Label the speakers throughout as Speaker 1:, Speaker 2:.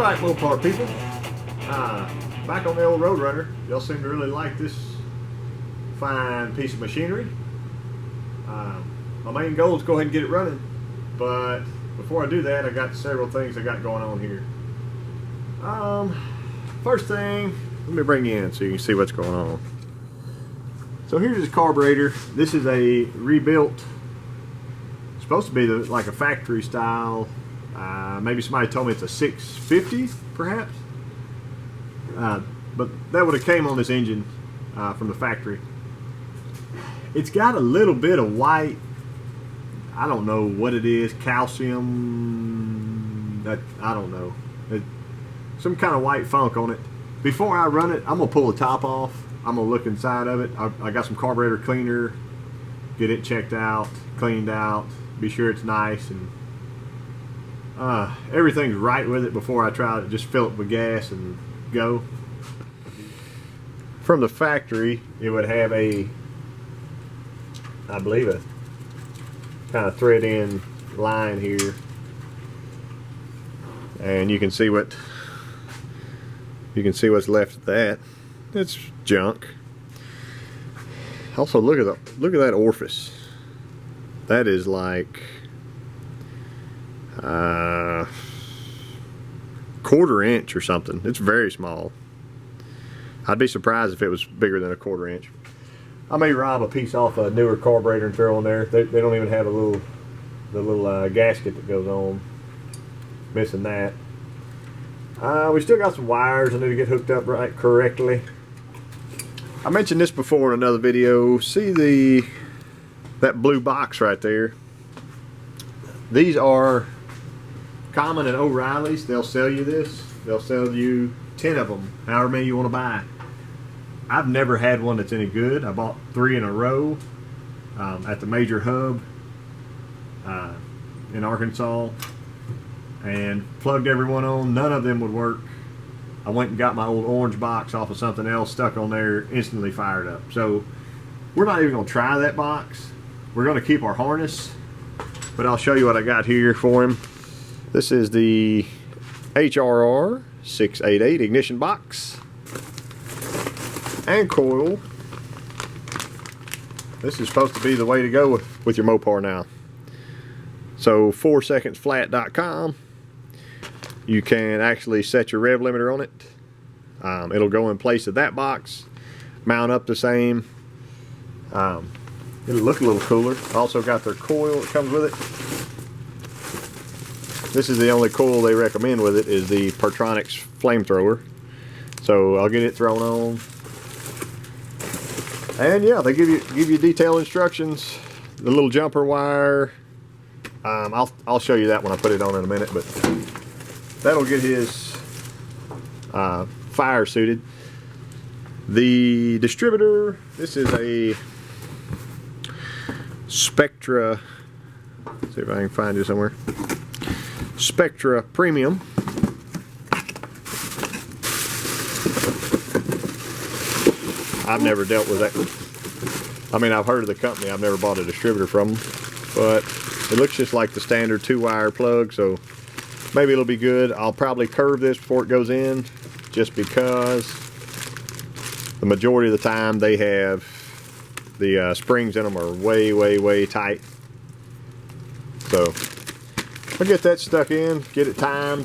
Speaker 1: Alright, Mopar people, back on the old RoadRunner. Y'all seem to really like this fine piece of machinery. My main goal is to go ahead and get it running, but before I do that, I got several things I got going on here. First thing, let me bring you in so you can see what's going on. So here's this carburetor. This is a rebuilt, supposed to be like a factory style. Maybe somebody told me it's a 650 perhaps, but that would have came on this engine from the factory. It's got a little bit of white, I don't know what it is, calcium, I don't know, some kind of white funk on it. Before I run it, I'm going to pull the top off. I'm going to look inside of it. I got some carburetor cleaner, get it checked out, cleaned out, be sure it's nice, and everything's right with it before I try to just fill it with gas and go. From the factory, it would have a, I believe, a kind of thread-in line here, and you can see what's left of that. It's junk. Also, look at that orifice. That is like quarter inch or something. It's very small. I'd be surprised if it was bigger than a quarter inch. I may rob a piece off a newer carburetor and throw in there. They don't even have the little gasket that goes on. Missing that. We still got some wires I need to get hooked up correctly. I mentioned this before in another video. See that blue box right there? These are common at O'Reilly's. They'll sell you this. They'll sell you 10 of them, however many you want to buy. I've never had one that's any good. I bought 3 in a row at the major hub in Arkansas and plugged every one on. None of them would work. I went and got my old orange box off of something else, stuck on there, instantly fired up. So we're not even going to try that box. We're going to keep our harness, but I'll show you what I got here for him. This is the HRR 688 ignition box and coil. This is supposed to be the way to go with your Mopar now. So 4secondsflat.com. You can actually set your rev limiter on it. It'll go in place of that box, mount up the same. It'll look a little cooler. Also got their coil that comes with it. This is the only coil they recommend with it, is the Pertronix flamethrower. So I'll get it thrown on. And yeah, they give you detailed instructions. The little jumper wire. I'll show you that when I put it on in a minute, but that'll get his fire suited. The distributor, this is a Spectra, let's see if I can find it somewhere. Spectra Premium. I've never dealt with that. I mean, I've heard of the company. I've never bought a distributor from them, but it looks just like the standard 2-wire plug, so maybe it'll be good. I'll probably curve this before it goes in, just because the majority of the time they have the springs in them are way tight. So I'll get that stuck in, get it timed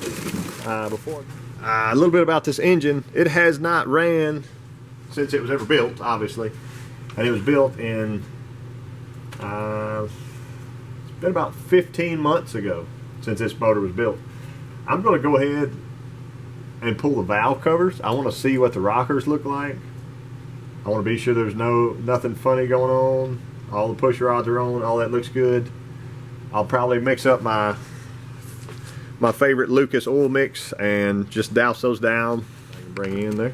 Speaker 1: before. A little bit about this engine. It has not ran since it was ever built, obviously, and it was built in it's been about 15 months ago since this motor was built. I'm going to go ahead and pull the valve covers. I want to see what the rockers look like. I want to be sure there's nothing funny going on. All the push rods are on. All that looks good. I'll probably mix up my favorite Lucas oil mix and just douse those down. I can bring it in there.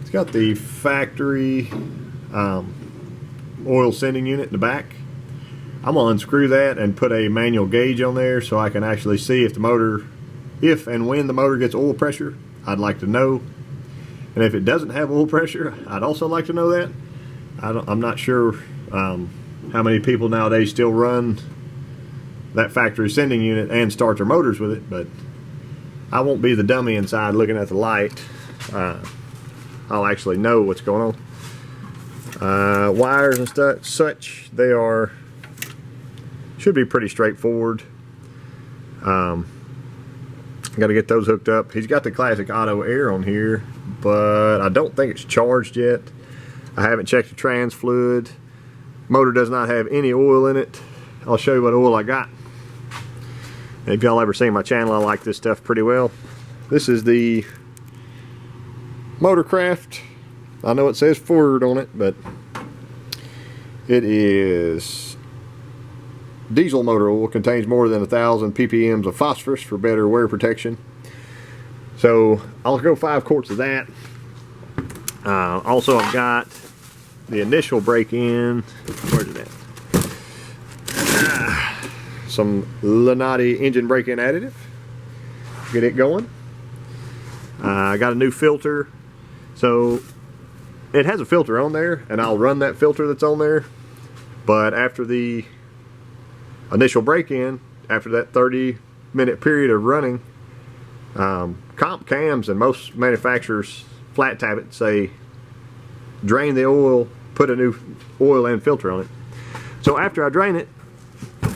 Speaker 1: It's got the factory oil sending unit in the back. I'm going to unscrew that and put a manual gauge on there so I can actually see if the motor, if and when the motor gets oil pressure. I'd like to know. And if it doesn't have oil pressure, I'd also like to know that. I'm not sure how many people nowadays still run that factory sending unit and start their motors with it, but I won't be the dummy inside looking at the light. I'll actually know what's going on. Wires and such, they should be pretty straightforward. Got to get those hooked up. He's got the classic auto air on here, but I don't think it's charged yet. I haven't checked the trans fluid. Motor does not have any oil in it. I'll show you what oil I got. If y'all ever seen my channel, I like this stuff pretty well. This is the Motorcraft. I know it says Ford on it, but it is diesel motor oil. Contains more than 1,000 ppm of phosphorus for better wear protection. So I'll go 5 quarts of that. Also, I've got the initial break-in. Where's it at? Some Lanati engine break-in additive. Get it going. I got a new filter. So it has a filter on there, and I'll run that filter that's on there. But after the initial break-in, after that 30-minute period of running, comp cams and most manufacturers flat tap it, say drain the oil, put a new oil and filter on it. So after I drain it,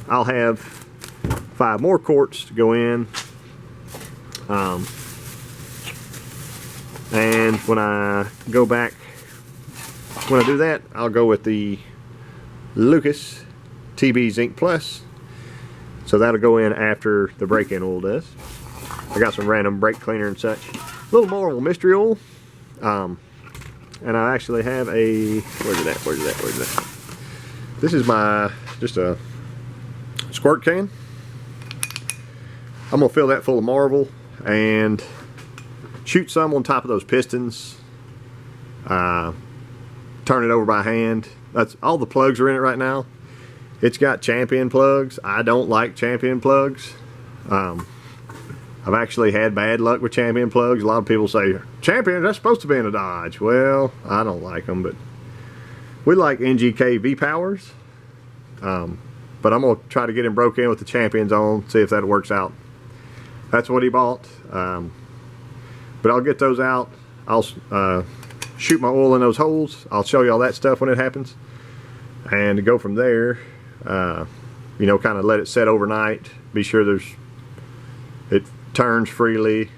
Speaker 1: I'll have 5 more quarts to go in. And when I go back, when I do that, I'll go with the Lucas TB Zinc Plus. So that'll go in after the break-in oil does. I got some random brake cleaner and such. A little Marvel mystery oil. And I actually have a, where's it at? This is just a squirt can. I'm gonna fill that full of Marvel and shoot some on top of those pistons. Turn it over by hand. That's all the plugs are in it right now. It's got Champion plugs. I don't like Champion plugs. I've actually had bad luck with Champion plugs. A lot of people say, Champion, that's supposed to be in a Dodge. Well, I don't like them, but we like NGK V-Powers. But I'm going to try to get him broke in with the Champions on, see if that works out. That's what he bought. But I'll get those out. I'll shoot my oil in those holes. I'll show you all that stuff when it happens. And go from there, you know, kind of let it set overnight. Be sure it turns freely.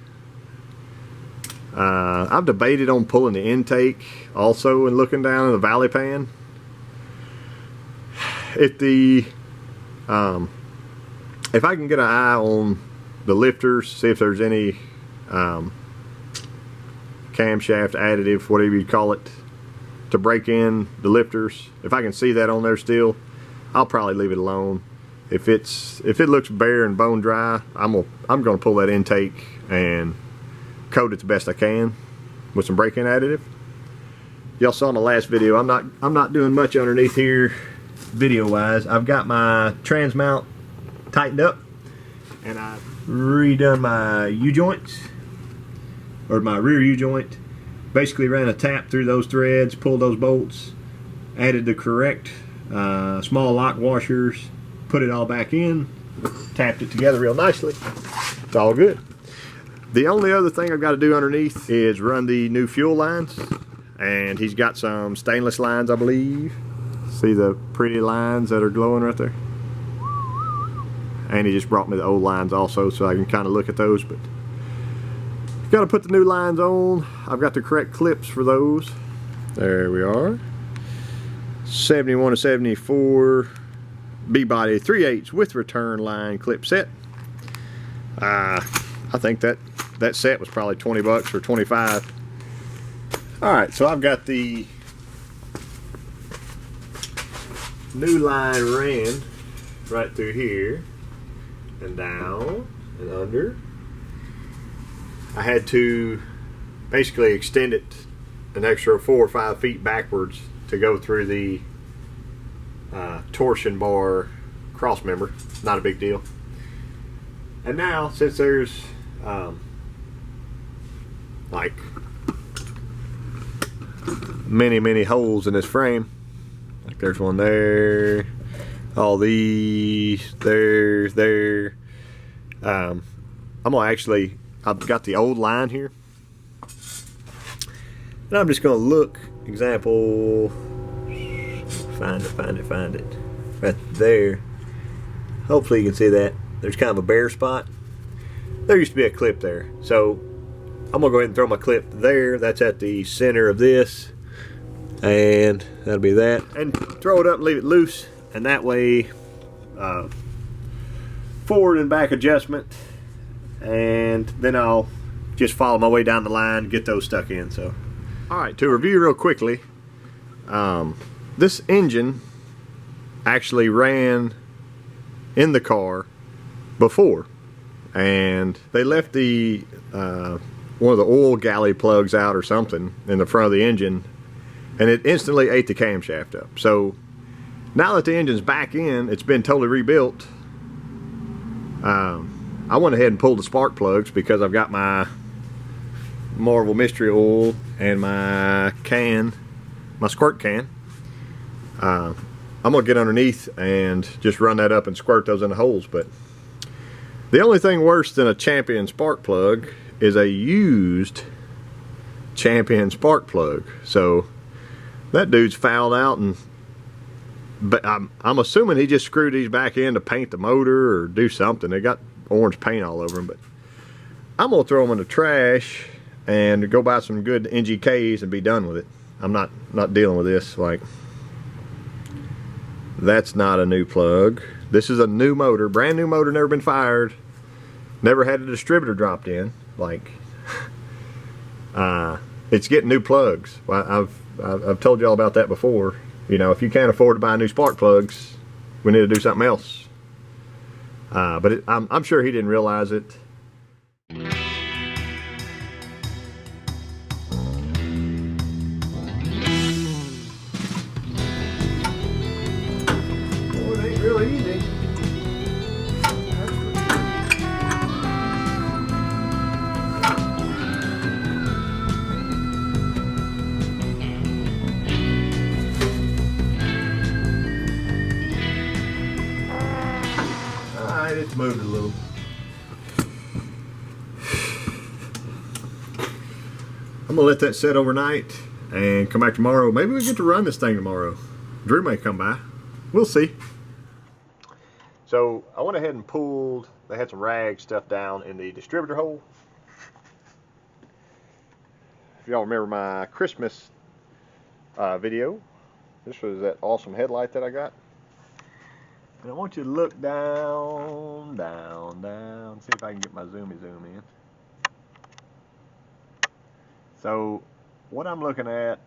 Speaker 1: I've debated on pulling the intake also and looking down in the valley pan. If I can get an eye on the lifters, see if there's any camshaft additive, whatever you call it, to break in the lifters. If I can see that on there still, I'll probably leave it alone. If it looks bare and bone dry, I'm gonna pull that intake and coat it the best I can with some break-in additive. Y'all saw in the last video, I'm not doing much underneath here video wise. I've got my trans mount tightened up and I've redone my U-joints, or my rear U-joint. Basically ran a tap through those threads, pulled those bolts, added the correct small lock washers, put it all back in, tapped it together real nicely. It's all good. The only other thing I've got to do underneath is run the new fuel lines, and he's got some stainless lines, I believe. See the pretty lines that are glowing right there? And he just brought me the old lines also, so I can kind of look at those. But got to put the new lines on. I've got the correct clips for those. There we are. 71 to 74 B-body 3/8 with return line clip set. I think that set was probably 20 bucks or 25. Alright, so I've got the new line ran right through here and down and under. I had to basically extend it an extra 4 or 5 feet backwards to go through the torsion bar cross member. Not a big deal. And now, since there's like many holes in this frame, like there's one there, all these, there, I'm gonna actually I've got the old line here. And I'm just going to look, example, find it. Right there. Hopefully you can see that. There's kind of a bare spot. There used to be a clip there. So I'm going to go ahead and throw my clip there. That's at the center of this. And that'll be that. And throw it up and leave it loose. And that way, forward and back adjustment. And then I'll just follow my way down the line, get those stuck in. So, all right, to review real quickly, this engine actually ran in the car before, and they left the one of the oil galley plugs out or something in the front of the engine, and it instantly ate the camshaft up. So now that the engine's back in, it's been totally rebuilt. I went ahead and pulled the spark plugs because I've got my Marvel Mystery Oil and my squirt can. I'm gonna get underneath and just run that up and squirt those in the holes. But the only thing worse than a Champion spark plug is a used Champion spark plug. So that dude's fouled out, and but I'm assuming he just screwed these back in to paint the motor or do something. They got orange paint all over them. But I'm gonna throw them in the trash and go buy some good NGKs and be done with it. I'm not dealing with this. Like, that's not a new plug. This is a new motor, brand new motor, never been fired, never had a distributor dropped in. Like, it's getting new plugs. I've told you all about that before. You know, if you can't afford to buy new spark plugs, we need to do something else. But I'm sure he didn't realize it. Really easy. Alright, it's moved a little. I'm gonna let that set overnight and come back tomorrow. Maybe we get to run this thing tomorrow. Drew may come by. We'll see. So I went ahead and pulled, they had some rag stuff down in the distributor hole. If y'all remember my Christmas video, this was that awesome headlight that I got. And I want you to look down, see if I can get my zoom in. So what I'm looking at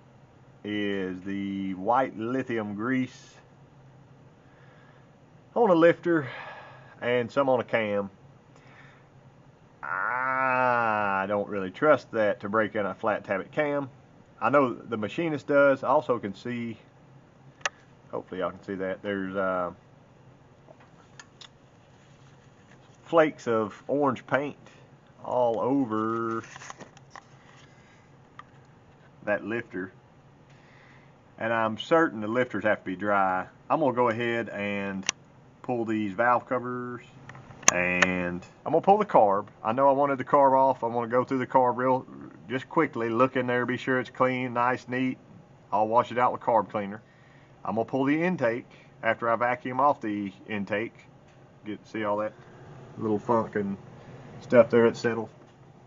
Speaker 1: is the white lithium grease on a lifter and some on a cam. I don't really trust that to break in a flat tabbet cam. I know the machinist does. I also can see, hopefully y'all can see that, there's flakes of orange paint all over that lifter. And I'm certain the lifters have to be dry. I'm gonna go ahead and pull these valve covers, and I'm gonna pull the carb. I know I wanted the carb off. I'm gonna go through the carb just quickly, look in there, be sure it's clean, nice, neat. I'll wash it out with carb cleaner. I'm gonna pull the intake after I vacuum off the intake. See all that little funk and stuff there that's settled.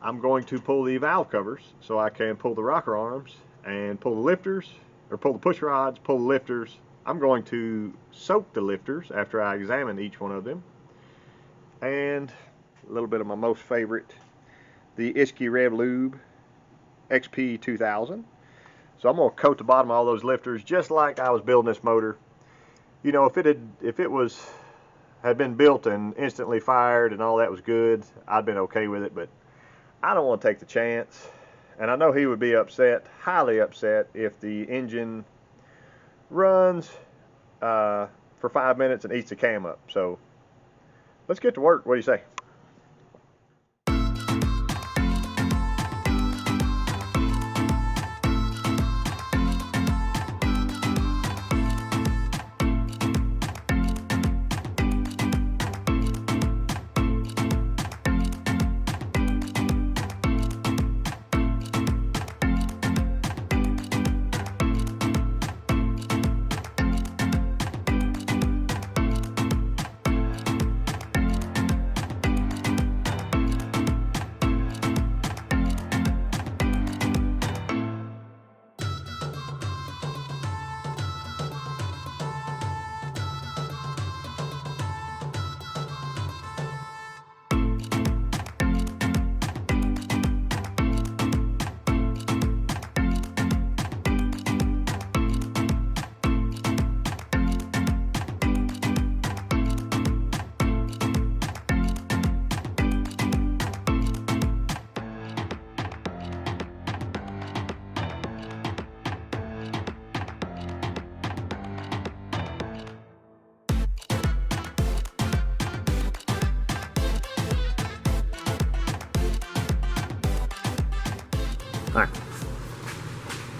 Speaker 1: I'm going to pull the valve covers so I can pull the rocker arms and pull the lifters, or pull the push rods, pull the lifters. I'm going to soak the lifters after I examine each one of them. And a little bit of my most favorite, the Isky Rev Lube XP 2000. So I'm going to coat the bottom of all those lifters just like I was building this motor. You know, if it had been built and instantly fired and all that was good, I'd been okay with it, but I don't want to take the chance. And I know he would be upset, highly upset, if the engine runs for 5 minutes and eats the cam up. So let's get to work. What do you say?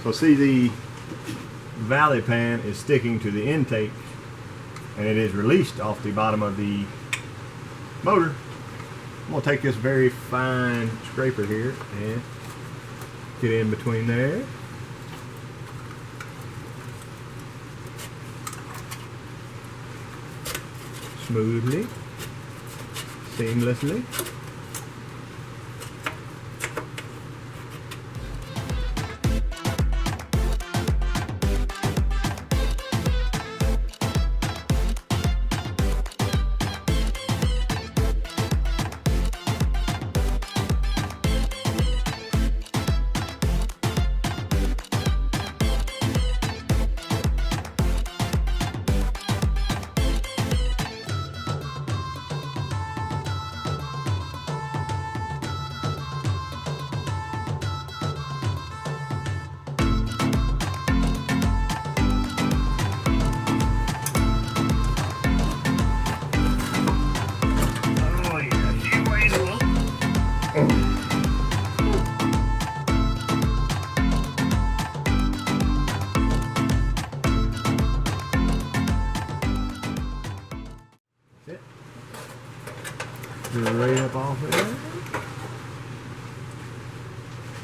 Speaker 1: So see, the valley pan is sticking to the intake, and it is released off the bottom of the motor. I'm going to take this very fine scraper here and get in between there. Smoothly, seamlessly. Right up off of there.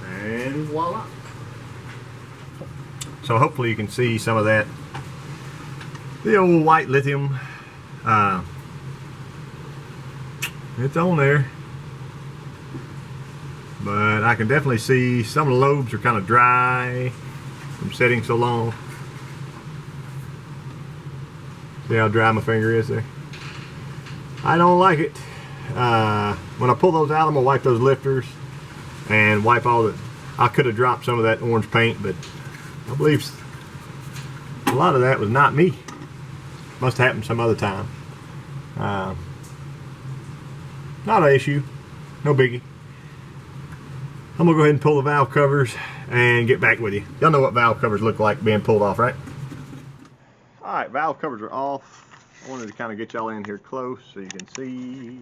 Speaker 1: And voila. So hopefully you can see some of that. The old white lithium. It's on there. But I can definitely see some of the lobes are kind of dry from sitting so long. See how dry my finger is there? I don't like it. When I pull those out, I'm gonna wipe those lifters and wipe all the. I could have dropped some of that orange paint, but I believe a lot of that was not me. Must happen some other time. Not an issue, no biggie. I'm gonna go ahead and pull the valve covers and get back with you. Y'all know what valve covers look like being pulled off, right? All right, valve covers are off. I wanted to kind of get y'all in here close so you can see.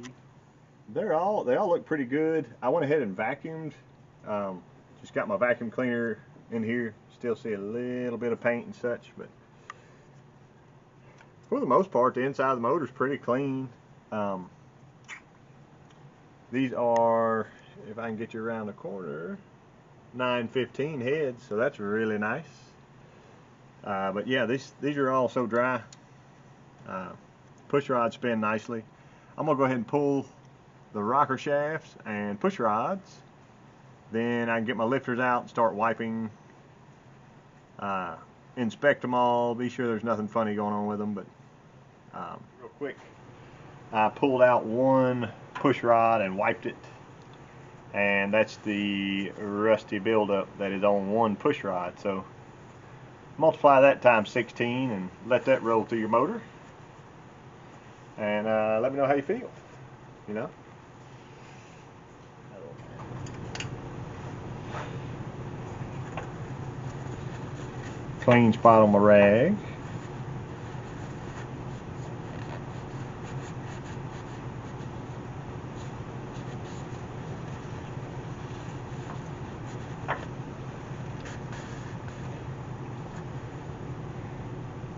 Speaker 1: They all look pretty good. I went ahead and vacuumed. Just got my vacuum cleaner in here. Still see a little bit of paint and such, but for the most part, the inside of the motor is pretty clean. These are, if I can get you around the corner, 915 heads, so that's really nice. But yeah, these are all so dry. Push rods spin nicely. I'm gonna go ahead and pull the rocker shafts and push rods. Then I can get my lifters out and start wiping. Inspect them all. Be sure there's nothing funny going on with them. But real quick, I pulled out one push rod and wiped it, and that's the rusty buildup that is on one push rod. So multiply that times 16 and let that roll through your motor. And let me know how you feel, you know. Clean spot on my rag.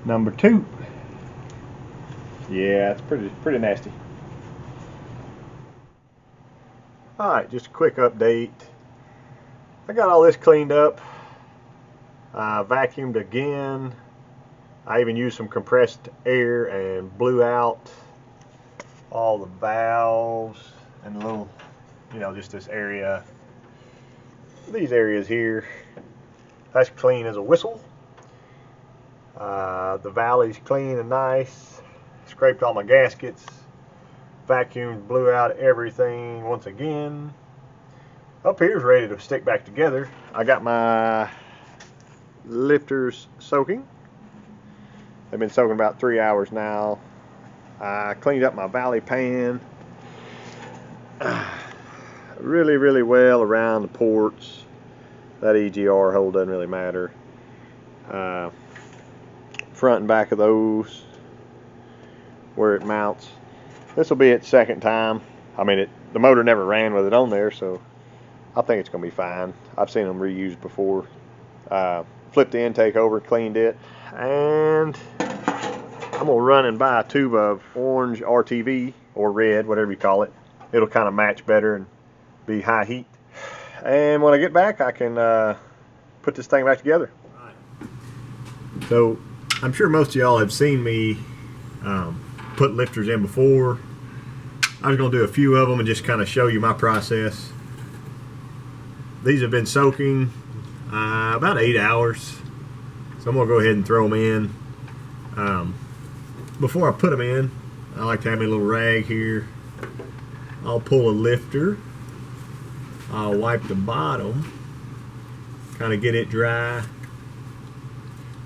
Speaker 1: Number 2. Yeah, it's pretty nasty. Alright, just a quick update. I got all this cleaned up. Vacuumed again. I even used some compressed air and blew out all the valves and the little, you know, just this area. These areas here. That's clean as a whistle. The valley's clean and nice. Scraped all my gaskets, vacuumed, blew out everything once again. Up here's ready to stick back together. I got my lifters soaking. They've been soaking about 3 hours now. I cleaned up my valley pan really well around the ports. That EGR hole doesn't really matter. Front and back of those, where it mounts. This will be its second time. I mean, the motor never ran with it on there, so I think it's going to be fine. I've seen them reused before. flipped the intake over, cleaned it, and I'm gonna run and buy a tube of orange RTV or red, whatever you call it. It'll kind of match better and be high heat. And when I get back, I can put this thing back together. So I'm sure most of y'all have seen me put lifters in before. I was going to do a few of them and just kind of show you my process. These have been soaking about 8 hours, so I'm going to go ahead and throw them in. Before I put them in, I like to have my little rag here. I'll pull a lifter. I'll wipe the bottom, kind of get it dry.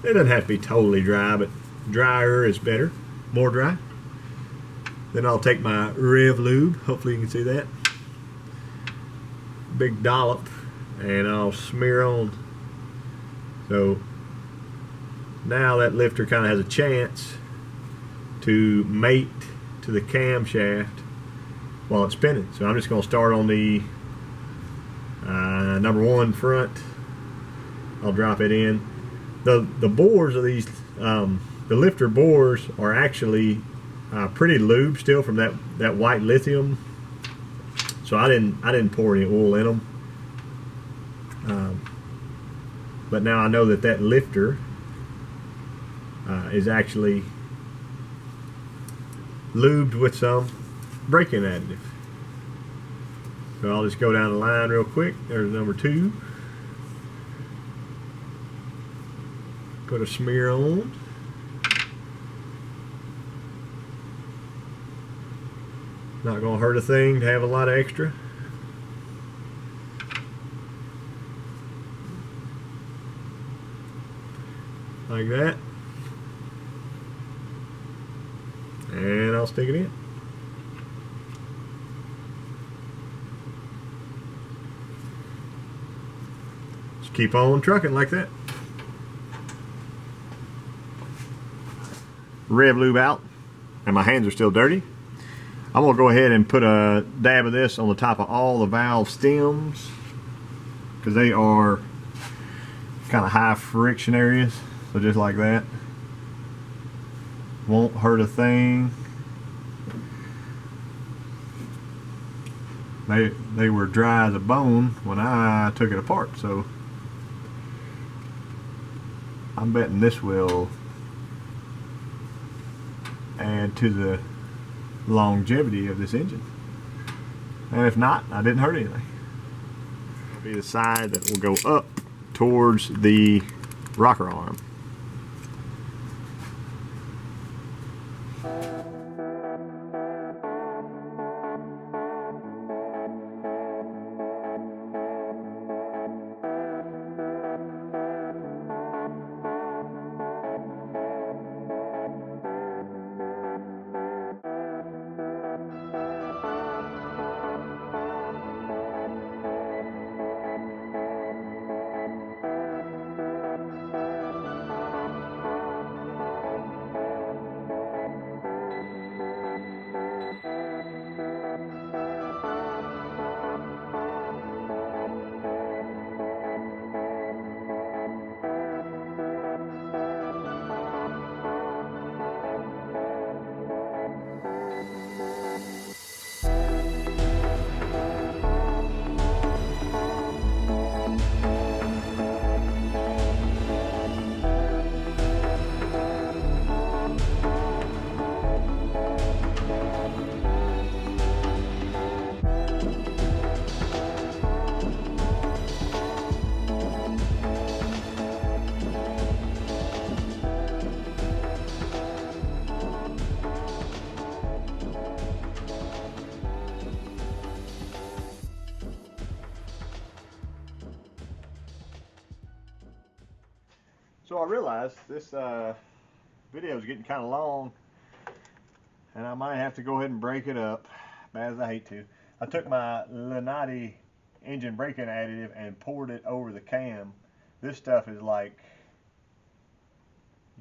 Speaker 1: It doesn't have to be totally dry, but drier is better, more dry. Then I'll take my Rev Lube, hopefully you can see that. Big dollop, and I'll smear on. So now that lifter kind of has a chance to mate to the camshaft while it's spinning. So I'm just going to start on the number 1 front. I'll drop it in. The bores of these, the lifter bores are actually pretty lube still from that white lithium. So I didn't pour any oil in them. But now I know that lifter is actually lubed with some braking additive. So I'll just go down the line real quick. There's number 2. Put a smear on. Not going to hurt a thing to have a lot of extra. Like that. And I'll stick it in. Just keep on trucking like that. Rev lube out, and my hands are still dirty. I'm going to go ahead and put a dab of this on the top of all the valve stems because they are kind of high friction areas. So just like that. Won't hurt a thing. They were dry as a bone when I took it apart, so I'm betting this will add to the longevity of this engine. And if not, I didn't hurt anything. It'll be the side that will go up towards the rocker arm. So I realized this video is getting kind of long, and I might have to go ahead and break it up, bad as I hate to. I took my Lubricating engine braking additive and poured it over the cam. This stuff is like,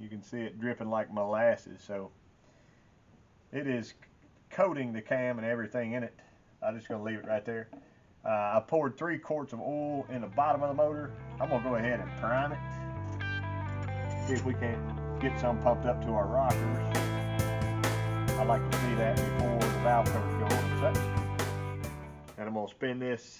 Speaker 1: you can see it dripping like molasses, so it is coating the cam and everything in it. I'm just going to leave it right there. I poured 3 quarts of oil in the bottom of the motor. I'm going to go ahead and prime it. see if we can get some pumped up to our rockers. I'd like to see that before the valve covers go on the second. And I'm going to spin this